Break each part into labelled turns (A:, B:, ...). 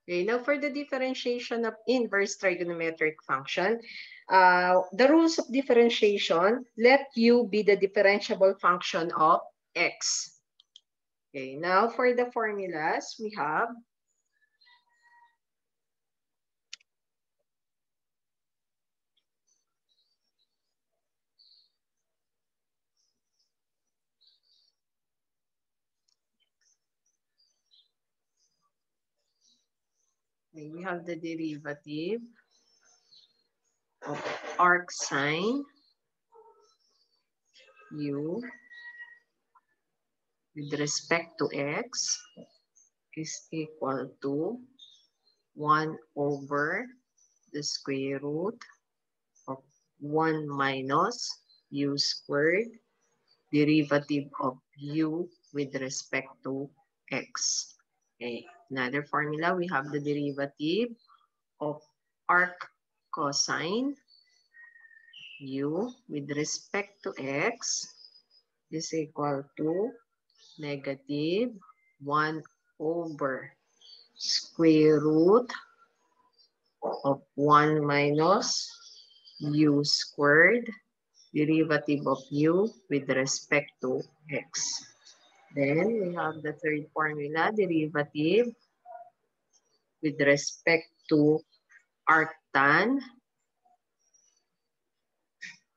A: Okay, now for the differentiation of inverse trigonometric function, the rules of differentiation, let u be the differentiable function of x. Okay, now for the formulas, we have the derivative of arc sine u with respect to x is equal to 1 over the square root of 1 minus u squared derivative of u with respect to x. Okay, another formula, we have the derivative of arc cosine u with respect to x is equal to negative 1 over square root of 1 minus u squared derivative of u with respect to x. Then we have the third formula, derivative with respect to arctan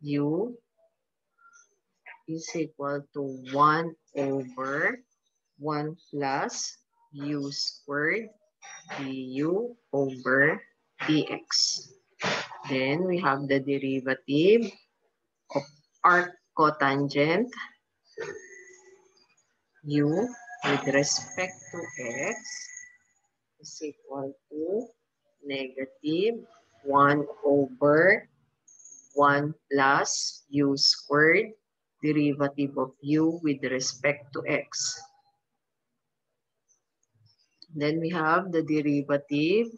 A: u is equal to 1 over 1 plus u squared du over dx. Then we have the derivative of arc cotangent u with respect to x is equal to negative 1 over 1 plus u squared derivative of u with respect to x. Then we have the derivative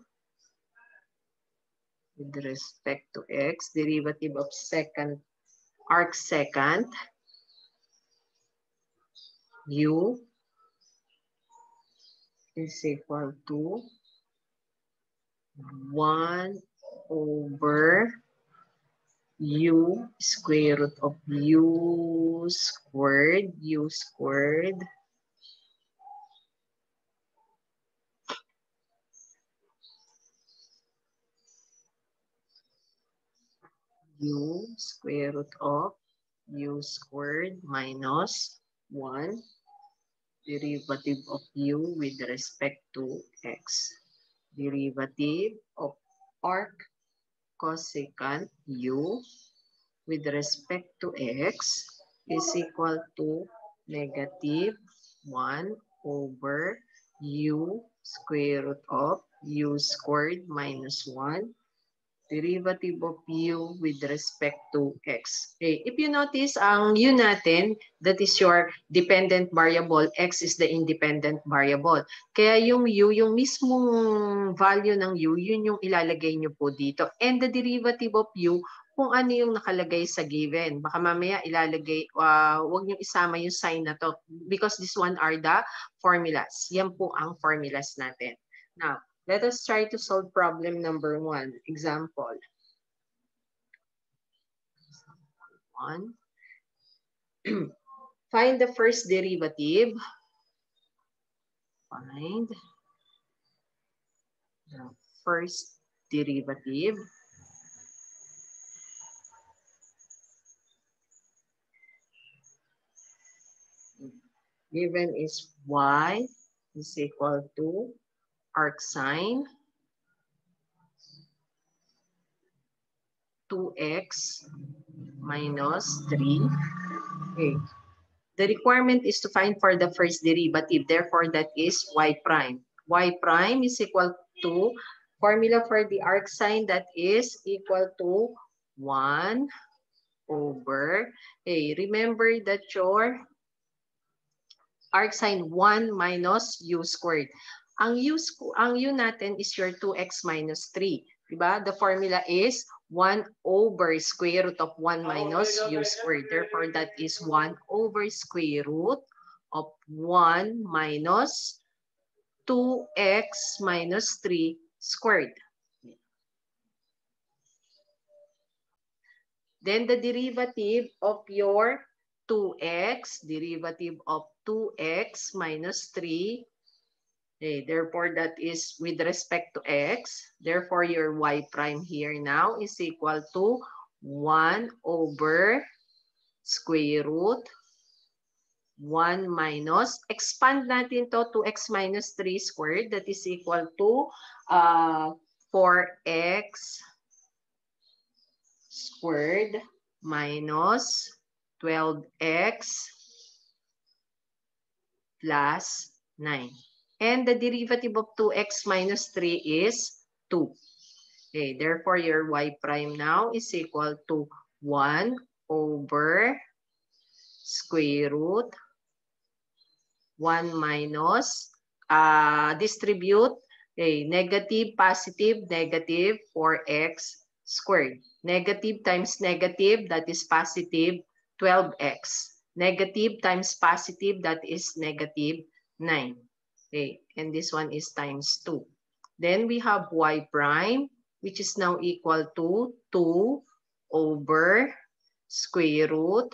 A: with respect to x, derivative of arc secant u is equal to 1 over u square root of u squared u squared minus 1 derivative of u with respect to x. Derivative of arc cosecant u with respect to x is equal to negative 1 over u square root of u squared minus 1 derivative of u with respect to x. Okay, if you notice, ang u natin, that is your dependent variable, x is the independent variable. Kaya yung u, yung mismong value ng u, yun yung ilalagay nyo po dito. And the derivative of u, kung ano yung nakalagay sa given. Baka mamaya ilalagay, wag nyo isama yung sign na to because this one are the formulas. Yan po ang formulas natin. Now, let us try to solve problem number 1. Example. 1. Find the first derivative. Find the first derivative given is y is equal to arc sine 2x minus 3. Okay. The requirement is to find for the first derivative. Therefore, that is y prime. Y prime is equal to formula for the arc sine that is equal to 1 over, remember that your arc sine 1 minus u squared. Ang u natin is your 2x minus 3. Diba? The formula is 1 over square root of 1 minus u squared. Therefore, that is 1 over square root of 1 minus 2x minus 3 squared. Then the derivative of your 2x, derivative of 2x minus 3. Okay, therefore, that is with respect to x. Therefore, your y prime here now is equal to 1 over square root 1 minus, expand natin to 2x minus 3 squared. That is equal to 4x squared minus 12x plus 9. And the derivative of 2x minus 3 is 2. Okay, therefore, your y prime now is equal to 1 over square root 1 minus, distribute, okay, negative, positive, negative 4x squared. Negative times negative, that is positive 12x. Negative times positive, that is negative 9. Okay, and this one is times 2. Then we have y prime, which is now equal to 2 over square root.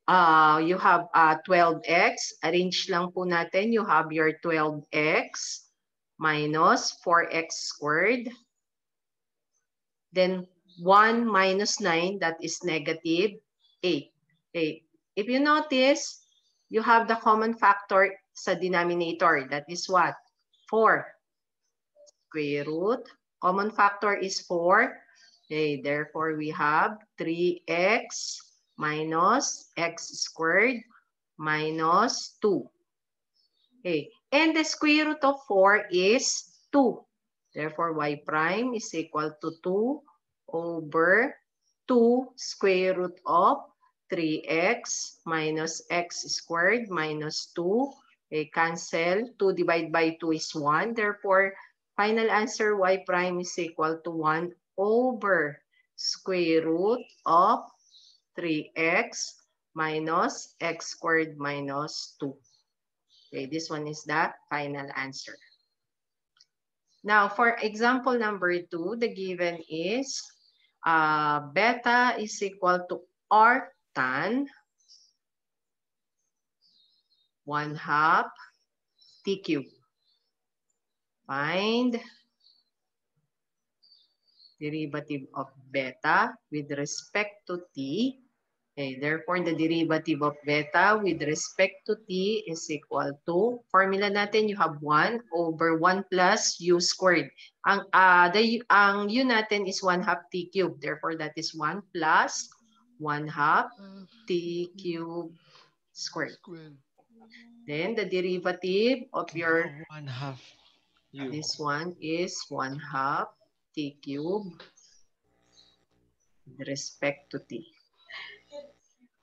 A: You have 12x. Arrange lang po natin. You have your 12x minus 4x squared. Then 1 minus 9, that is negative 8. Okay. If you notice, you have the common factor sa denominator. That is what? 4. Square root. Common factor is 4. Okay. Therefore, we have 3x minus x squared minus 2. Okay. And the square root of 4 is 2. Therefore, y prime is equal to 2 over 2 square root of 3x minus x squared minus 2. Okay, cancel. 2 divided by 2 is 1. Therefore, final answer y prime is equal to 1 over square root of 3x minus x squared minus 2. Okay, this one is the final answer. Now, for example number 2, the given is beta is equal to arctan 1/2 t cubed. Find derivative of beta with respect to t. Okay, therefore, the derivative of beta with respect to t is equal to, formula natin, you have 1 over 1 plus u squared. Ang u natin is 1/2 t cubed. Therefore, that is 1 plus 1/2 t cubed squared. Then, the derivative of your,
B: 1/2 u.
A: this one is 1/2 t cubed with respect to t.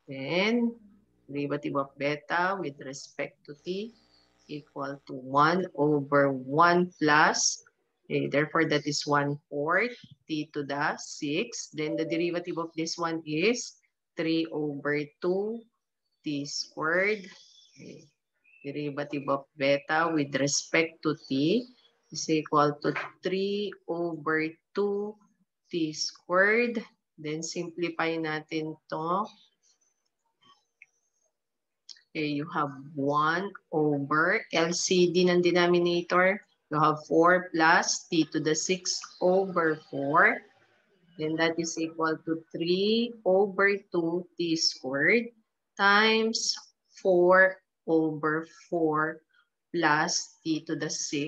A: Then, derivative of beta with respect to t equal to 1 over 1 plus, okay, therefore that is 1/4 t to the 6. Then the derivative of this one is 3 over 2 t squared. Okay. Derivative of beta with respect to t is equal to 3 over 2 t squared. Then simplify natin to. Okay, you have 1 over LCD ng denominator. You have 4 plus t to the 6 over 4. Then that is equal to 3 over 2 t squared times 4 over 4 plus t to the 6.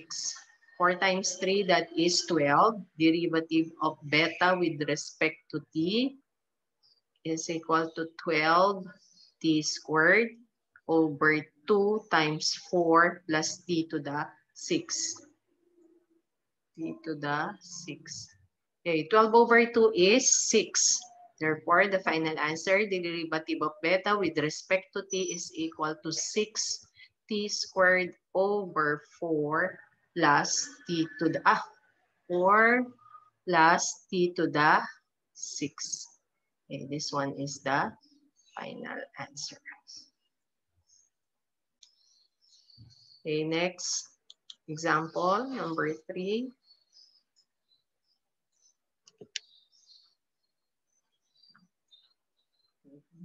A: 4 times 3, that is 12. Derivative of beta with respect to t is equal to 12 t squared over 2 times 4 plus t to the 6. T to the 6. Okay, 12 over 2 is 6. Therefore, the final answer, the derivative of beta with respect to t is equal to 6 t squared over 4 plus t to the 4 plus t to the 6. Okay, this one is the final answer. Okay, next example, number 3.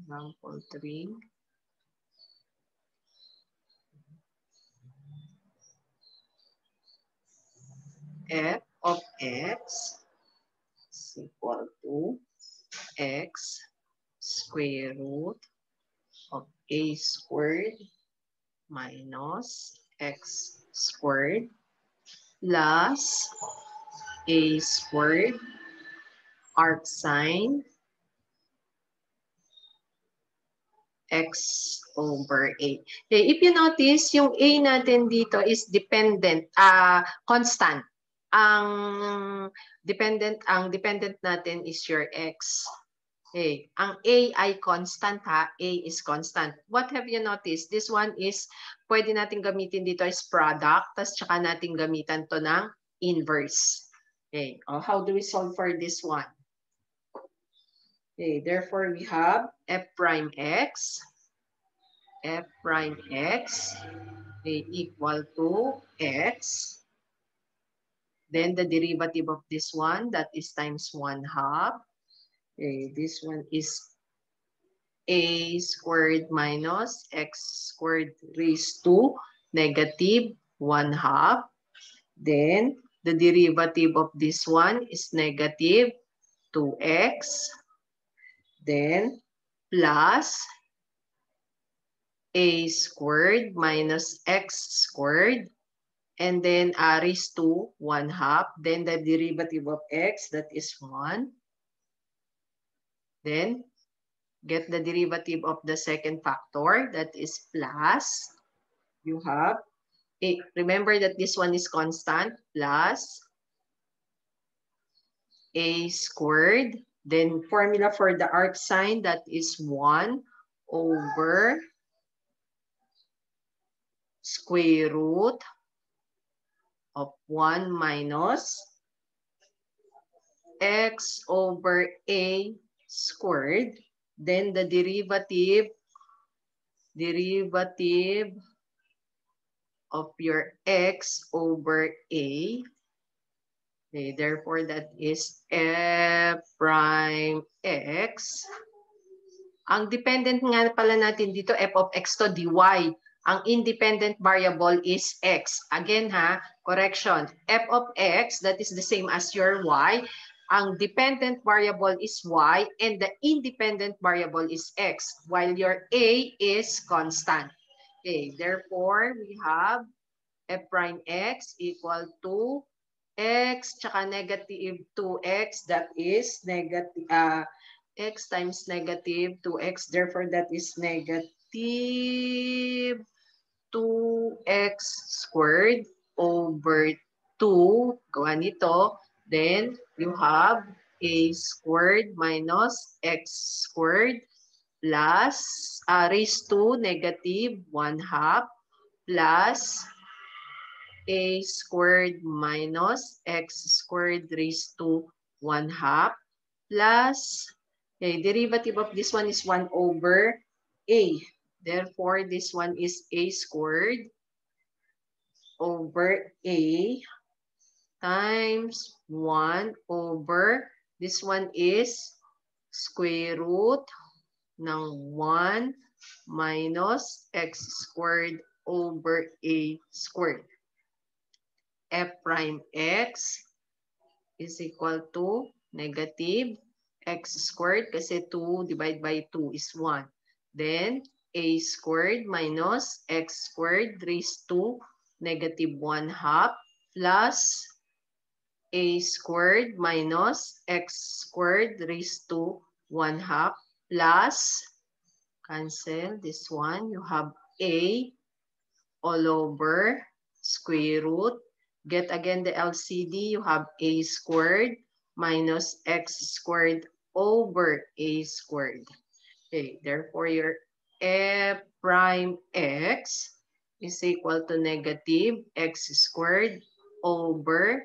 A: Example 3. F of x is equal to x square root of a squared minus x squared plus a squared arc sine x over a. Okay, if you notice, yung a natin dito is dependent, constant. Ang dependent natin is your x. Okay, ang a ay constant ha, a is constant. What have you noticed? This one is, pwede natin gamitin dito is product, tas tsaka natin gamitan to ng inverse. Okay, how do we solve for this one? Okay, therefore we have f prime x equal to x. Then the derivative of this one, that is times 1/2. Okay, this one is a squared minus x squared raised to negative 1/2. Then the derivative of this one is negative 2x. Then plus a squared minus x squared, and then raised to 1/2. Then the derivative of x, that is 1. Then get the derivative of the second factor, that is plus. You have a, remember that this one is constant, plus a squared. Then formula for the arc sine, that is 1 over square root of 1 minus x over a squared. Then the derivative of your x over a. Okay, therefore that is f prime x. Ang dependent nga pala natin dito, f of x to dy. Ang independent variable is x. Again ha, correction. F of x, that is the same as your y. Ang dependent variable is y and the independent variable is x, while your a is constant. Okay, therefore we have f prime x equal to x tsaka negative 2x, that is negative x times negative 2x, therefore that is negative 2x squared over 2, gawa nito, then you have a squared minus x squared plus raised to negative 1/2 plus a squared minus x squared raised to 1/2 plus, okay, derivative of this one is 1 over a. Therefore, this one is a squared over a times 1 over, this one is square root ng 1 minus x squared over a squared. F prime x is equal to negative x squared kasi 2 divided by 2 is 1. Then a squared minus x squared raised to negative 1/2 plus a squared minus x squared raised to 1/2 plus, cancel this one, you have a all over square root. Get again the LCD, you have a squared minus x squared over a squared. Okay, therefore your f prime x is equal to negative x squared over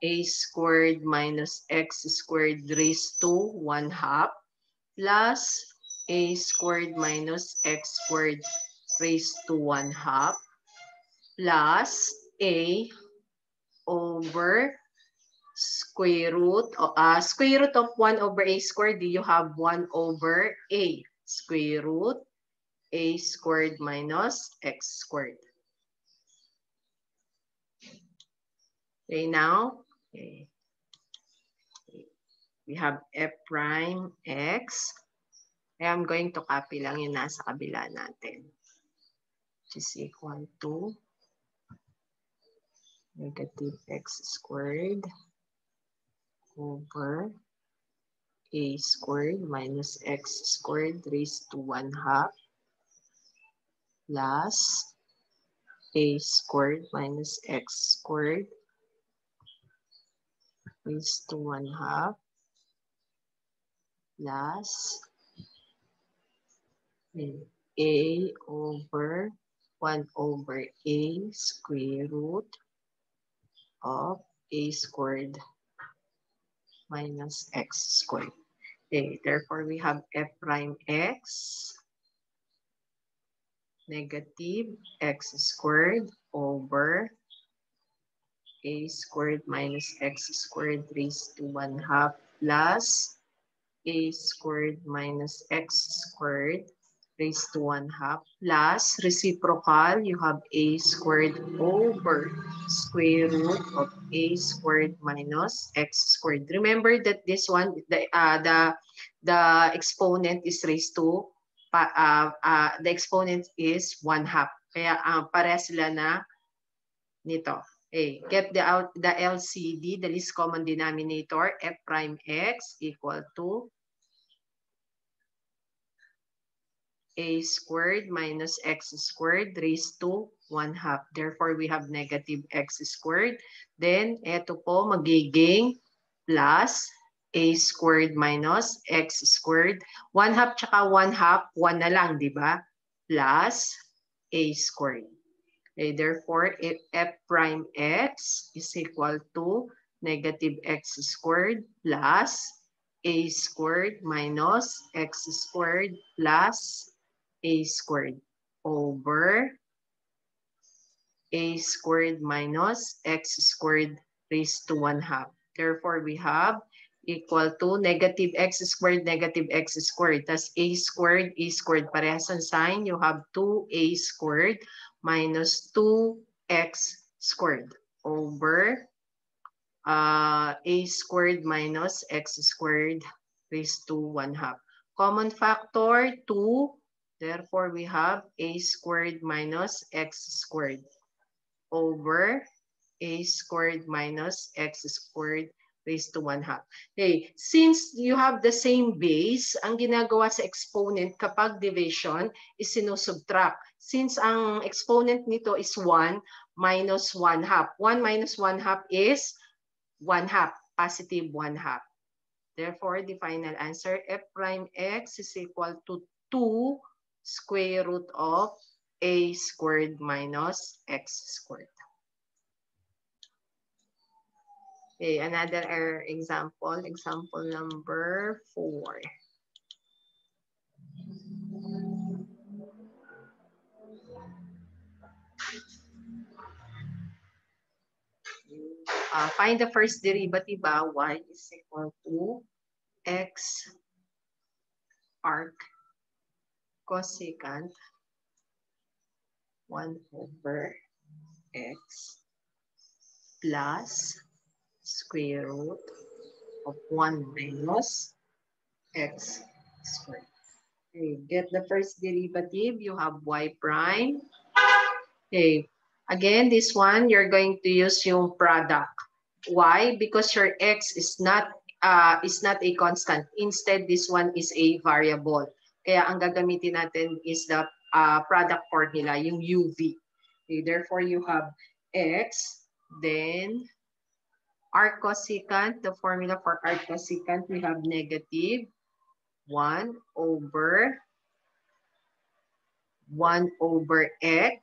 A: a squared minus x squared raised to 1/2 plus a squared minus x squared raised to 1/2 plus a over square root of 1 over a squared. Do you have 1 over a square root a squared minus x squared? Okay, now we have f prime x. I'm going to copy lang yung nasa kabila natin. Which is equal to negative x squared over a squared minus x squared raised to 1/2 plus a squared minus x squared raised to 1/2 plus a over 1 over a square root of a squared minus x squared. Okay, therefore we have f prime x negative x squared over a squared minus x squared raised to 1/2 plus a squared minus x squared raised to 1/2 plus reciprocal, you have a squared over square root of a squared minus x squared. Remember that this one, the exponent is raised to, the exponent is 1/2. Kaya pareha sila na nito. Okay, get the LCD, the least common denominator, f prime x equal to a squared minus x squared raised to 1/2. Therefore, we have negative x squared. Then, ito po magiging plus a squared minus x squared. 1/2 tsaka 1/2, 1 na lang, di ba? Plus a squared. Okay, therefore, if f prime x is equal to negative x squared plus a squared minus x squared plus a squared over a squared minus x squared raised to 1/2. Therefore, we have equal to negative x squared, tas a squared, parehas ang sign. You have 2a squared minus 2x squared over a squared minus x squared raised to 1/2. Common factor, 2. Therefore, we have a squared minus x squared over a squared minus x squared raised to 1/2. Okay, since you have the same base, ang ginagawa sa exponent kapag division is sinusubtract. Since ang exponent nito is 1 minus 1/2. 1 minus 1/2 is 1/2, positive 1/2. Therefore, the final answer, f prime x is equal to 2 square root of a squared minus x squared. Okay, another example number 4. Find the first derivative, y is equal to x arc cosecant 1 over x plus square root of 1 minus x squared. Okay, get the first derivative. You have y prime. Okay, again, this one, you're going to use yung product. Why? Because your x is not a constant. Instead, this one is a variable. Kaya ang gagamitin natin is the product formula, yung UV. Okay, therefore, you have x, then arc cosecant, the formula for arc cosecant, we have negative 1 over x,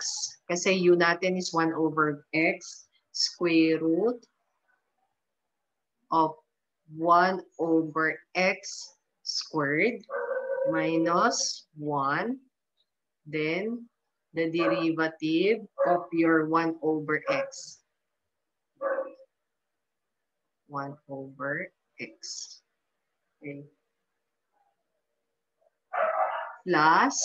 A: kasi u natin is 1 over x, square root of 1 over x squared minus 1, then the derivative of your 1 over x. 1 over x. Okay. Plus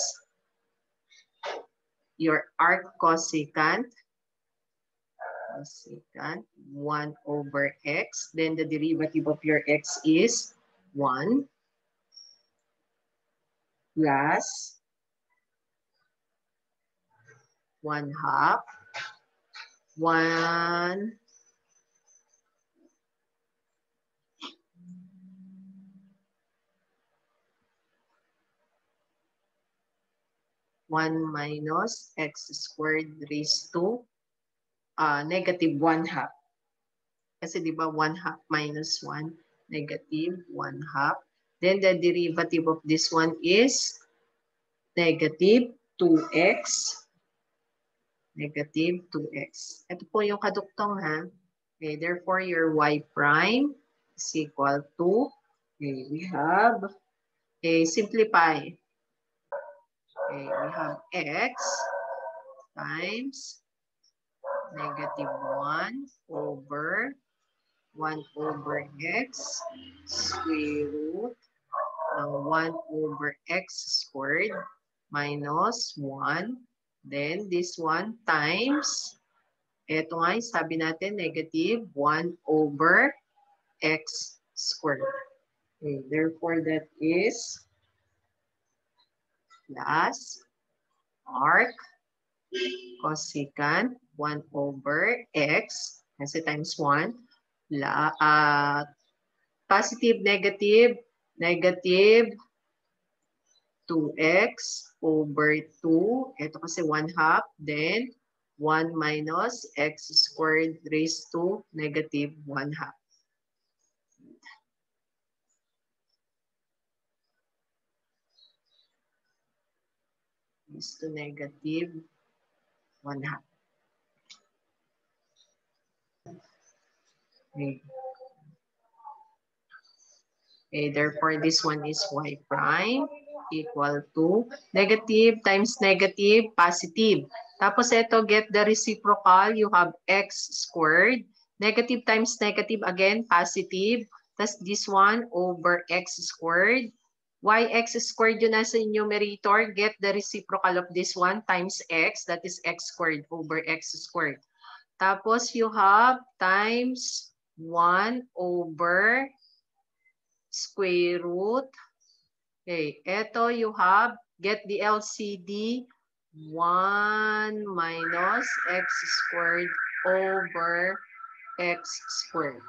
A: your arc cosecant. 1 over x. Then the derivative of your x is 1 plus 1/2 1 minus x squared raised to negative 1/2. Kasi di ba 1/2 minus 1, negative 1/2. Then the derivative of this one is negative 2x. Negative 2x. Ito po yung kaduktong ha. Okay, therefore your y prime is equal to, okay, we have, okay, simplify. Okay, we have x times negative 1 over 1 over x square root ng 1 over x squared minus 1. Then this one times, ito nga sabi natin negative 1 over x squared. Okay, therefore that is plus arc cosecant 1 over x, kasi times 1, positive, negative, negative 2x over 2. Ito kasi 1/2. Then 1 minus x squared raised to negative 1/2. Raised to negative 1/2. Okay. Okay, therefore this one is y prime equal to negative times negative, positive. Tapos ito, get the reciprocal, you have x squared. Negative times negative, again, positive. Tapos this one over x squared. Yx squared yun nasa numerator. Get the reciprocal of this one times x, that is x squared over x squared. Tapos you have times 1 over square root. Okay, eto you have, get the LCD, 1 minus x squared over x squared.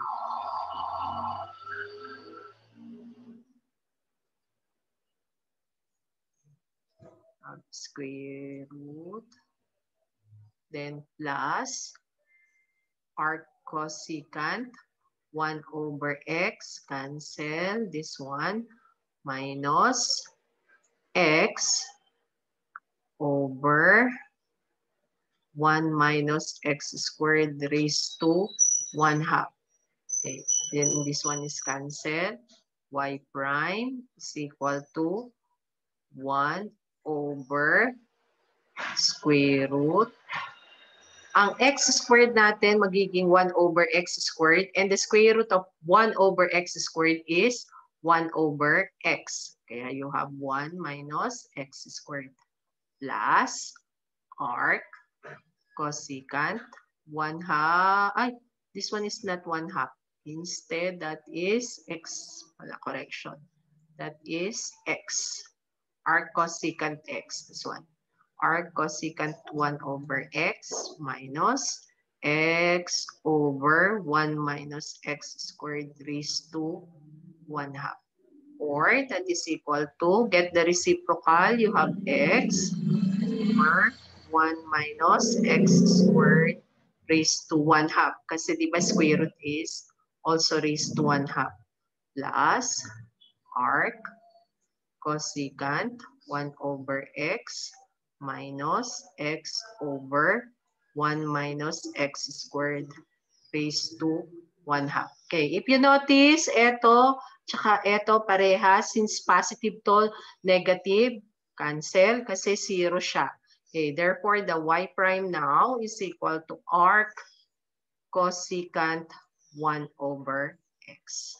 A: Square root. Then plus arc cosecant 1 over x, cancel this one, minus x over 1 minus x squared raised to 1/2. Okay, then this one is cancelled. Y prime is equal to 1 over square root. Ang x squared natin magiging 1 over x squared, and the square root of 1 over x squared is 1 over x. Kaya you have 1 minus x squared plus arc cosecant 1/2. This one is not 1/2. Instead, that is x. Correction. That is x. Arc cosecant x. This one. Arc cosecant 1 over x minus x over 1 minus x squared raised to 1/2. Or that is equal to, get the reciprocal, you have x over 1 minus x squared raised to 1/2. Kasi di ba square root is also raised to 1/2. Plus arc cosecant 1 over x minus x over 1 minus x squared raised to 1/2. Okay, if you notice, ito, tsaka ito pareha, since positive to negative, cancel kasi 0 siya. Okay, therefore the y prime now is equal to arc cosecant 1 over x.